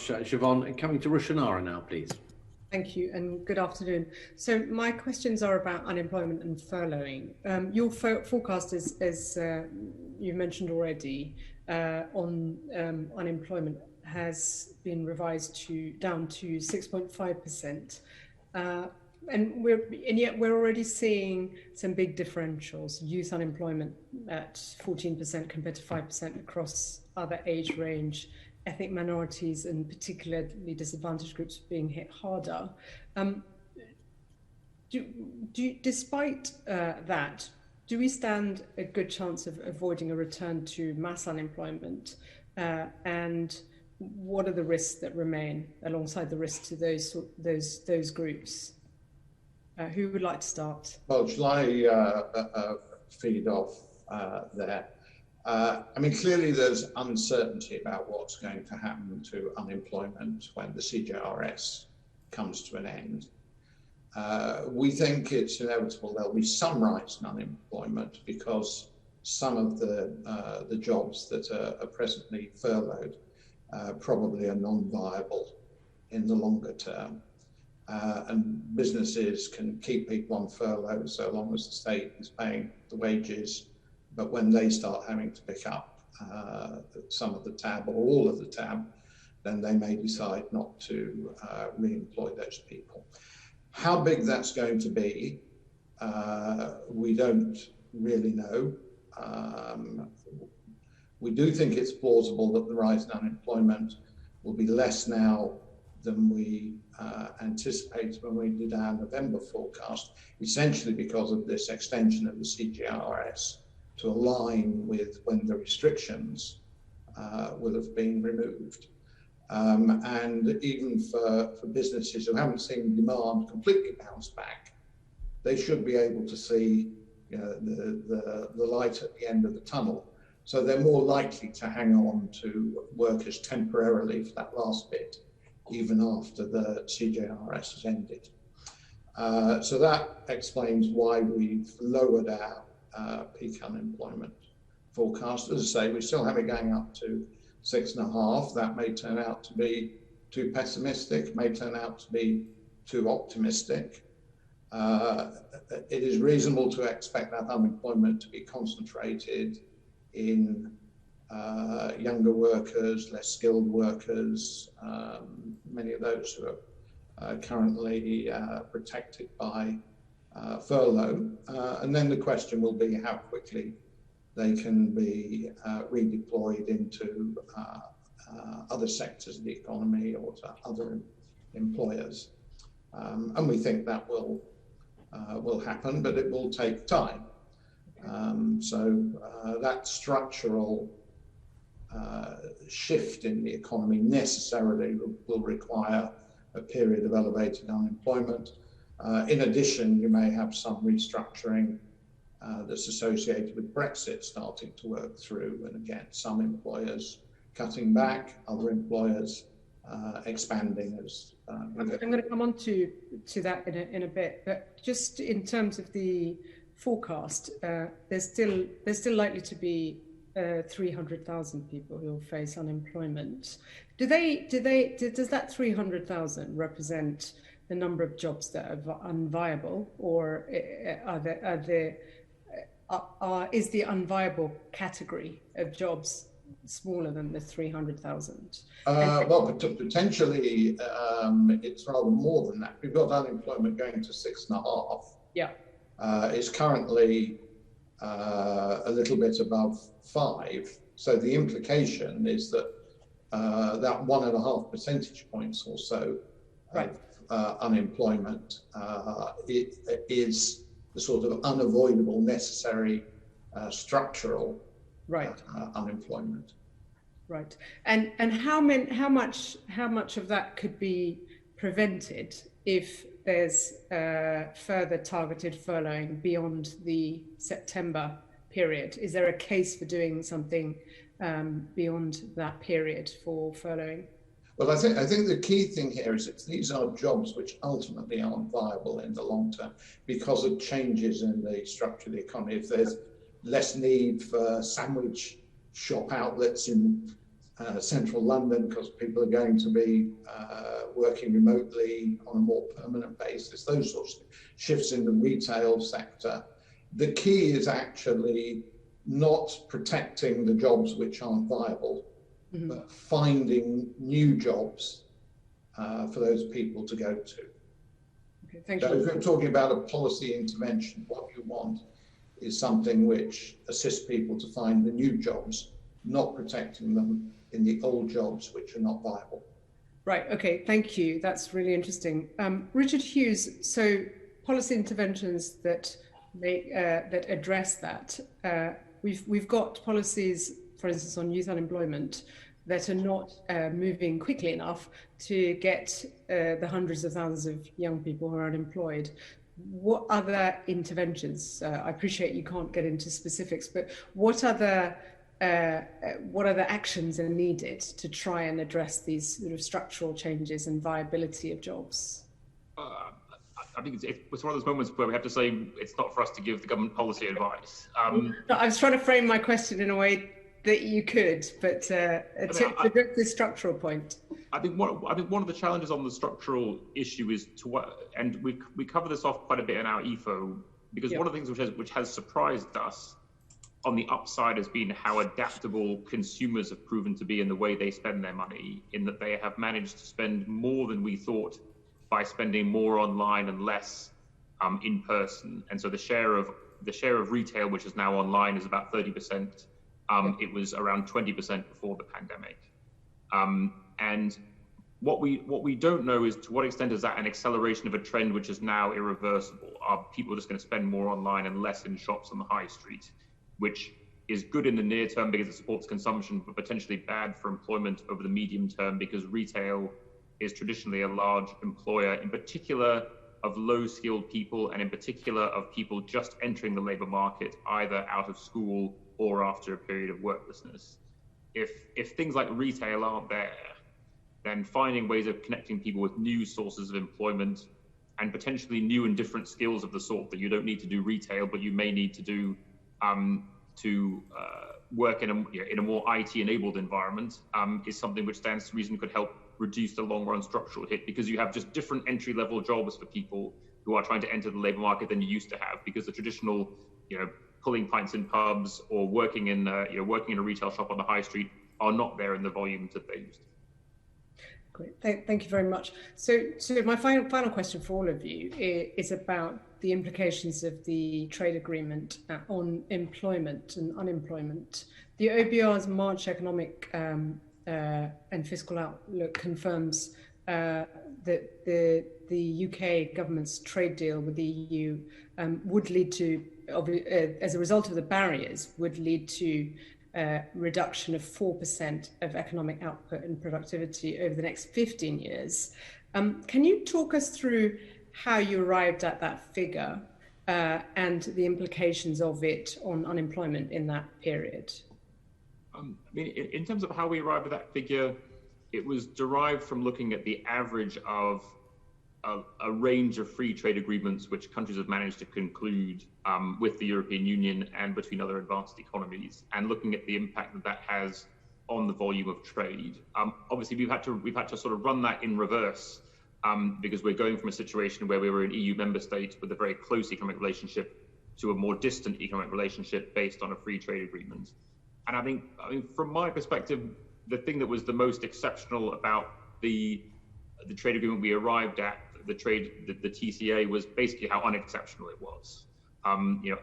Siobhan. Coming to Rushanara now, please. Thank you and good afternoon. So my questions are about unemployment and furloughing. Your forecast is, as you mentioned already, on unemployment has been revised down to 6.5%. And yet we're already seeing some big differentials. Youth unemployment at 14% compared to 5% across other age range, ethnic minorities and particularly disadvantaged groups being hit harder. Despite that, do we stand a good chance of avoiding a return to mass unemployment? And what are the risks that remain alongside the risks to those groups? Who would like to start? Well, shall I feed off there? I mean, clearly there's uncertainty about what's going to happen to unemployment when the CJRS comes to an end. We think it's inevitable there'll be some rise in unemployment because some of the jobs that are presently furloughed probably are non-viable in the longer term. And businesses can keep people on furlough so long as the state is paying the wages. But when they start having to pick up some of the tab or all of the tab, then they may decide not to re-employ those people. How big that's going to be, we don't really know. We do think it's plausible that the rise in unemployment will be less now than we anticipated when we did our November forecast, essentially because of this extension of the CJRS to align with when the restrictions will have been removed. And even for businesses who haven't seen demand completely bounce back, they should be able to see the light at the end of the tunnel. So they're more likely to hang on to workers temporarily for that last bit, even after the CJRS has ended. So that explains why we've lowered our peak unemployment forecast. As I say, we still have it going up to 6.5. That may turn out to be too pessimistic, may turn out to be too optimistic. It is reasonable to expect that unemployment to be concentrated in younger workers, less skilled workers, many of those who are currently protected by furlough. And then the question will be how quickly they can be redeployed into other sectors of the economy or to other employers. And we think that will happen, but it will take time. So that structural shift in the economy necessarily will require a period of elevated unemployment. In addition, you may have some restructuring that's associated with Brexit starting to work through, and again, some employers cutting back, other employers expanding. As I'm going to come on to that in a bit, but just in terms of the forecast, there's still likely to be 300,000 people who will face unemployment. Does that 300,000 represent the number of jobs that are unviable, or is the unviable category of jobs smaller than the 300,000? Well, potentially it's rather more than that. We've got unemployment going to 6.5. Yeah. It's currently a little bit above 5. So the implication is that that 1.5 percentage points or so of unemployment it is the sort of unavoidable, necessary structural unemployment. Right. And how much of that could be prevented if there's further targeted furloughing beyond the September period? Is there a case for doing something beyond that period for furloughing? Well, I think the key thing here is that these are jobs which ultimately aren't viable in the long term because of changes in the structure of the economy. If there's less need for sandwich shop outlets in central London, because people are going to be working remotely on a more permanent basis, those sorts of shifts in the retail sector. The key is actually not protecting the jobs which aren't viable, but finding new jobs for those people to go to. Okay, thank you. If we're talking about a policy intervention, what you want is something which assists people to find the new jobs, not protecting them in the old jobs which are not viable. Right, okay, thank you. That's really interesting. Richard Hughes, so policy interventions that that address that. We've got policies, for instance, on youth unemployment that are not moving quickly enough to get the hundreds of thousands of young people who are unemployed. What other interventions? I appreciate you can't get into specifics, but what other actions are needed to try and address these sort of structural changes and viability of jobs? I think it's one of those moments where we have to say it's not for us to give the government policy advice. I was trying to frame my question in a way that you could, but to address the structural point. I think one of the challenges on the structural issue is to what, and we cover this off quite a bit in our EFO, because one of the things which has surprised us on the upside has been how adaptable consumers have proven to be in the way they spend their money, in that they have managed to spend more than we thought by spending more online and less in person. And so the share of retail, which is now online, is about 30%. It was around 20% before the pandemic. And what we don't know is to what extent is that an acceleration of a trend which is now irreversible? Are people just going to spend more online and less in shops on the high street, which is good in the near term because it supports consumption, but potentially bad for employment over the medium term, because retail is traditionally a large employer, in particular of low-skilled people, and in particular of people just entering the labour market, either out of school or after a period of worklessness. If things like retail aren't there, then finding ways of connecting people with new sources of employment and potentially new and different skills of the sort that you don't need to do retail, but you may need to do work in a more IT-enabled environment, is something which stands to reason could help reduce the long-run structural hit, because you have just different entry-level jobs for people who are trying to enter the labour market than you used to have, because the traditional, pulling pints in pubs or working in a retail shop on the high street are not there in the volumes that they used to. Great, thank you very much. So my final question for all of you is about the implications of the trade agreement on employment and unemployment. The OBR's March economic and fiscal outlook confirms that the UK government's trade deal with the EU would lead to, as a result of the barriers, would lead to reduction of 4% of economic output and productivity over the next 15 years. Can you talk us through how you arrived at that figure and the implications of it on unemployment in that period? In terms of how we arrived at that figure, it was derived from looking at the average of a range of free trade agreements which countries have managed to conclude with the European Union and between other advanced economies, and looking at the impact that has on the volume of trade. Obviously, we've had to sort of run that in reverse, because we're going from a situation where we were an EU member state with a very close economic relationship to a more distant economic relationship based on a free trade agreement. And I mean, from my perspective, the thing that was the most exceptional about the trade agreement we arrived at, the TCA, was basically how unexceptional it was.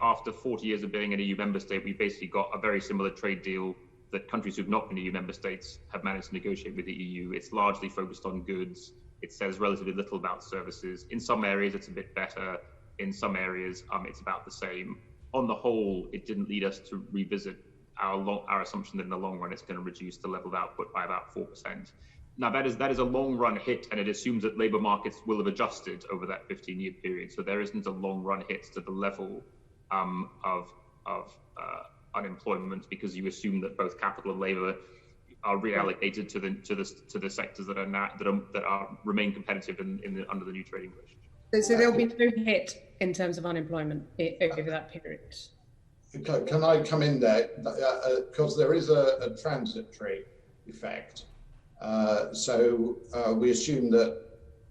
After 40 years of being an EU member state, we basically got a very similar trade deal that countries who've not been EU member states have managed to negotiate with the EU. It's largely focused on goods. It says relatively little about services. In some areas, it's a bit better. In some areas, it's about the same. On the whole, it didn't lead us to revisit our assumption that in the long run it's going to reduce the level of output by about 4%. Now that is a long run hit, and it assumes that labour markets will have adjusted over that 15-year period. So there isn't a long run hit to the level of unemployment, because you assume that both capital and labour are reallocated to the sectors that remain competitive under the new trading relationship. So there'll be no hit in terms of unemployment over that period. Can I come in there? Because there is a transitory effect. So we assume that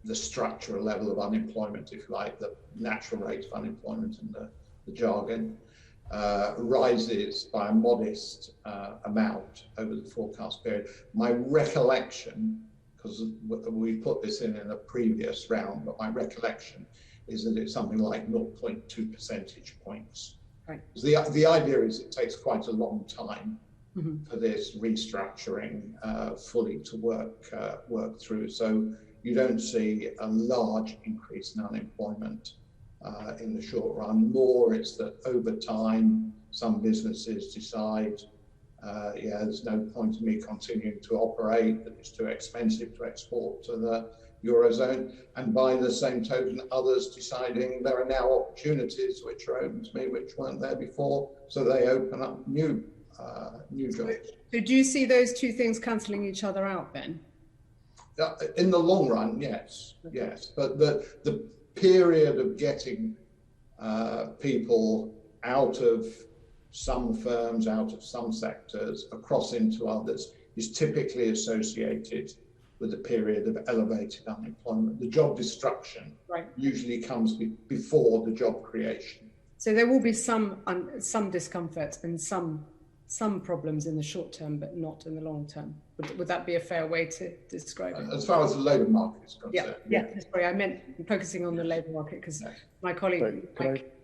the structural level of unemployment, if you like, the natural rate of unemployment and the jargon, rises by a modest amount over the forecast period. My recollection, because we put this in a previous round, but my recollection is that it's something like 0.2 percentage points. Right. The idea is it takes quite a long time for this restructuring fully to work through. So you don't see a large increase in unemployment in the short run, nor it's that over time some businesses decide, yeah, there's no point in me continuing to operate, that it's too expensive to export to the Eurozone, and by the same token, others deciding there are now opportunities which are open to me which weren't there before, so they open up new jobs. So do you see those two things cancelling each other out then? In the long run, yes, yes. But the period of getting people out of some firms, out of some sectors, across into others, is typically associated with a period of elevated unemployment. The job destruction usually comes before the job creation. So there will be some discomfort and some problems in the short term, but not in the long term. Would that be a fair way to describe it? As far as the labour market is concerned. Yeah. Sorry, I meant focusing on the labour market because my colleague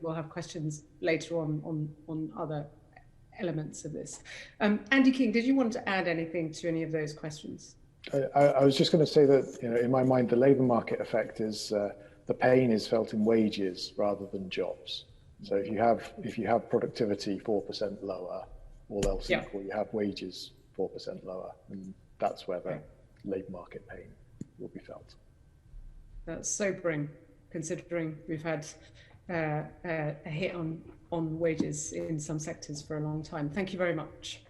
will have questions later on other elements of this. Andy King, did you want to add anything to any of those questions? I was just going to say that, you know, in my mind, the labour market effect is the pain is felt in wages rather than jobs. So if you have productivity 4% lower, all else equal, you have wages 4% lower, and that's where the labour market pain will be felt. That's sobering, considering we've had a hit on wages in some sectors for a long time. Thank you very much.